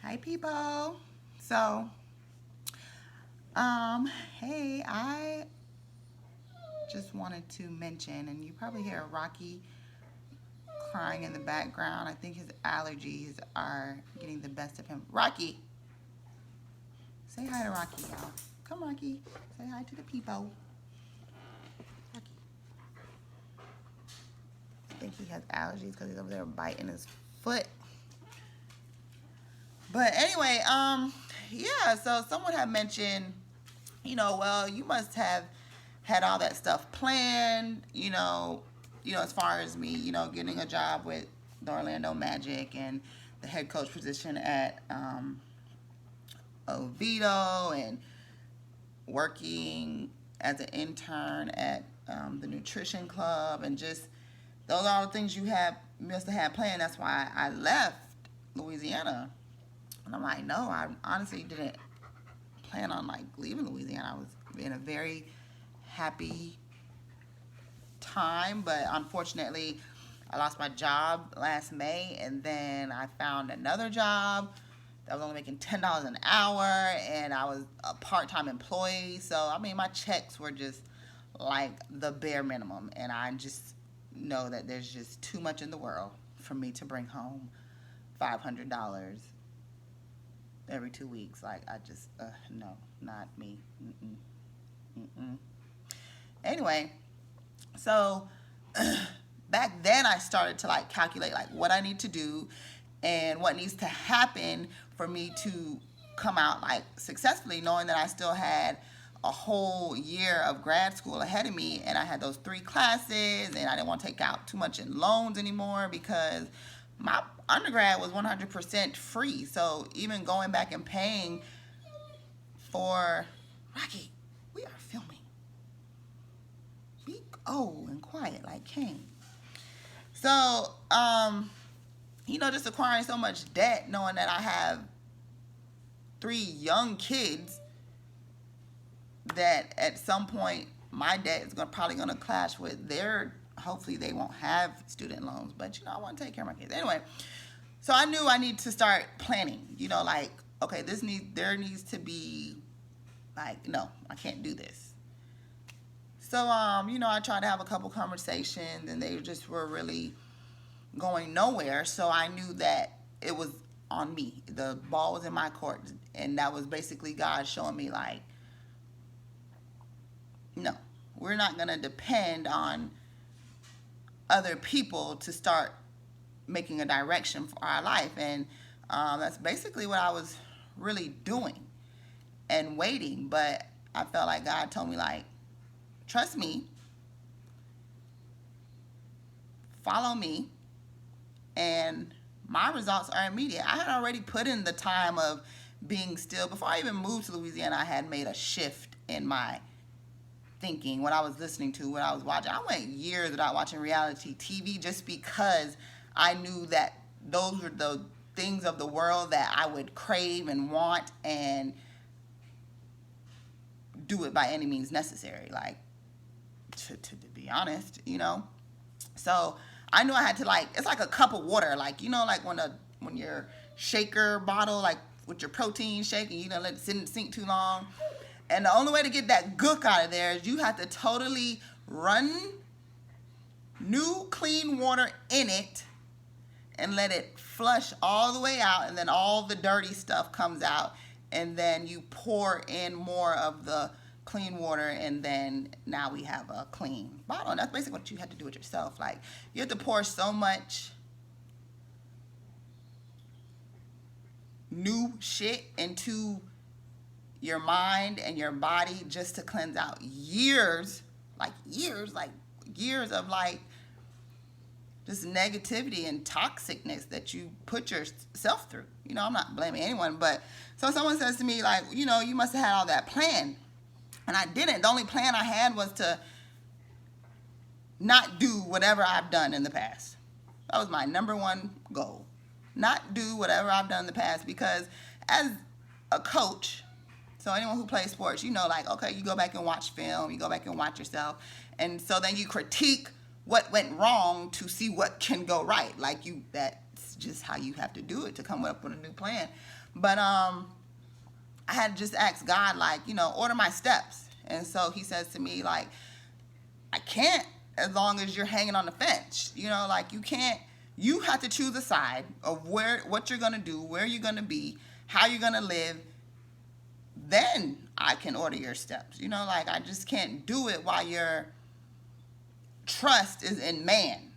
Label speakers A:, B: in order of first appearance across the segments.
A: Hi, people. So, um, hey, I just wanted to mention, and you probably hear Rocky crying in the background. I think his allergies are getting the best of him. Rocky, say hi to Rocky, y'all. Come, Rocky. Say hi to the people. Rocky. I think he has allergies because he's over there biting his foot. But anyway, yeah, so someone had mentioned, well, you must have had all that stuff planned, as far as me, getting a job with the Orlando Magic and the head coach position at Oviedo and working as an intern at the nutrition club and just those are all the things must have had planned. That's why I left Louisiana. And I'm like, no, I honestly didn't plan on like leaving Louisiana. I was in a very happy time, but unfortunately, I lost my job last May, and then I found another job that was only making $10 an hour, and I was a part-time employee. So I mean, my checks were just like the bare minimum, and I just know that there's just too much in the world for me to bring home $500 every 2 weeks. Like I just no, not me. Mm-mm. Mm-mm. Anyway, so back then I started to like calculate like what I need to do and what needs to happen for me to come out like successfully, knowing that I still had a whole year of grad school ahead of me, and I had those 3 classes, and I didn't want to take out too much in loans anymore because my undergrad was 100% free. So even going back and paying for Rocky, we are filming. Be and quiet like Kane. So, just acquiring so much debt, knowing that I have 3 young kids, that at some point my debt is probably going to clash with their. Hopefully, they won't have student loans, but I want to take care of my kids anyway. So I knew I need to start planning. Like, okay, there needs to be like, no, I can't do this. So I tried to have a couple conversations, and they just were really going nowhere. So I knew that it was on me. The ball was in my court, and that was basically God showing me like, no, we're not going to depend on other people to start making a direction for our life. And that's basically what I was really doing and waiting. But I felt like God told me like, trust me, follow me, and my results are immediate. I had already put in the time of being still. Before I even moved to Louisiana, I had made a shift in my thinking, what I was listening to, what I was watching. I went years without watching reality TV just because I knew that those were the things of the world that I would crave and want, and do it by any means necessary, like to be honest, So I knew I had to like, it's like a cup of water, like like when your shaker bottle, like with your protein shake, and you don't let it sit and sink too long. And the only way to get that gook out of there is you have to totally run new clean water in it and let it flush all the way out, and then all the dirty stuff comes out, and then you pour in more of the clean water, and then now we have a clean bottle. And that's basically what you have to do with yourself. Like, you have to pour so much new shit into your mind and your body just to cleanse out years of like just negativity and toxicness that you put yourself through. I'm not blaming anyone, but so someone says to me like, you must have had all that planned. And I didn't. The only plan I had was to not do whatever I've done in the past. That was my number one goal. Not do whatever I've done in the past, because as a coach, so anyone who plays sports, like, okay, you go back and watch film, you go back and watch yourself, and so then you critique what went wrong to see what can go right. Like, that's just how you have to do it to come up with a new plan. But I had to just ask God, like, order my steps. And so he says to me, like, I can't as long as you're hanging on the fence. Like, you have to choose a side of what you're going to do, where you're going to be, how you're going to live. Then I can order your steps. Like, I just can't do it while your trust is in man.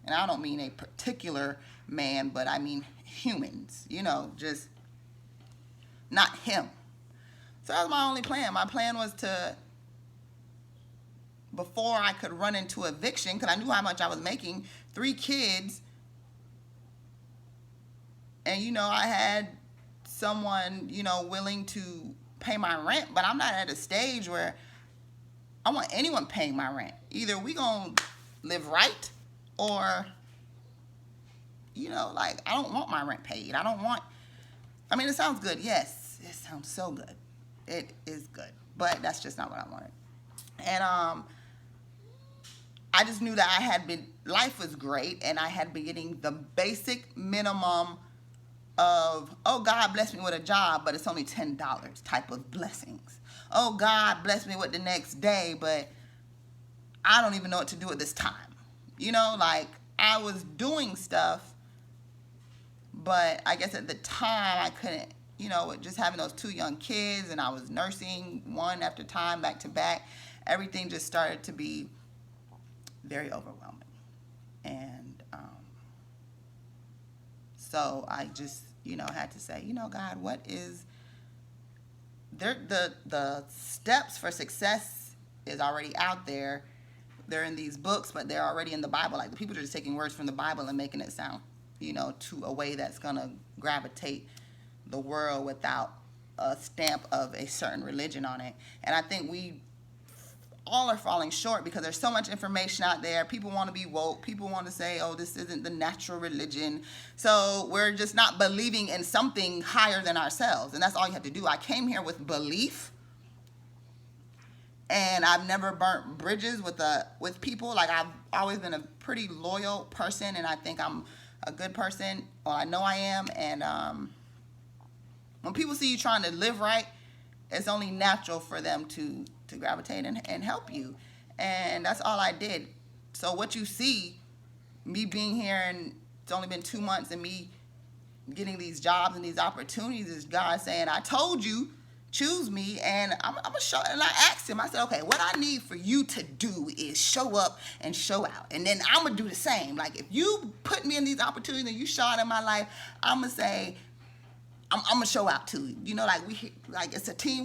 A: And I don't mean a particular man, but I mean humans, just not him. So that was my only plan. My plan was to, before I could run into eviction, because I knew how much I was making, 3 kids, and, I had someone, willing to pay my rent, but I'm not at a stage where I want anyone paying my rent. Either we gonna live right, or, like, I don't want my rent paid. It sounds good. Yes, it sounds so good. It is good, but that's just not what I wanted. And I just knew that life was great, and I had been getting the basic minimum of, oh, God bless me with a job, but it's only $10 type of blessings. Oh, God bless me with the next day, but I don't even know what to do at this time. Like, I was doing stuff, but I guess at the time I couldn't, just having those 2 young kids, and I was nursing one after time back to back, everything just started to be very overwhelming. And so I just, had to say, God, what is there? The steps for success is already out there. They're in these books, but they're already in the Bible. Like, the people are just taking words from the Bible and making it sound, to a way that's going to gravitate the world without a stamp of a certain religion on it. And I think we all are falling short because there's so much information out there. People want to be woke. People want to say, oh, this isn't the natural religion. So we're just not believing in something higher than ourselves. And that's all you have to do. I came here with belief. And I've never burnt bridges with people. Like, I've always been a pretty loyal person, and I think I'm a good person. Well, I know I am. And when people see you trying to live right, it's only natural for them to gravitate and help you. And that's all I did. So what you see, me being here, and it's only been 2 months, and me getting these jobs and these opportunities, is God saying, I told you, choose me. And I'm gonna show. And I asked him, I said, okay, what I need for you to do is show up and show out. And then I'm gonna do the same. Like, if you put me in these opportunities and you show out in my life, I'm gonna say, I'm gonna show out too. Like, it's a team.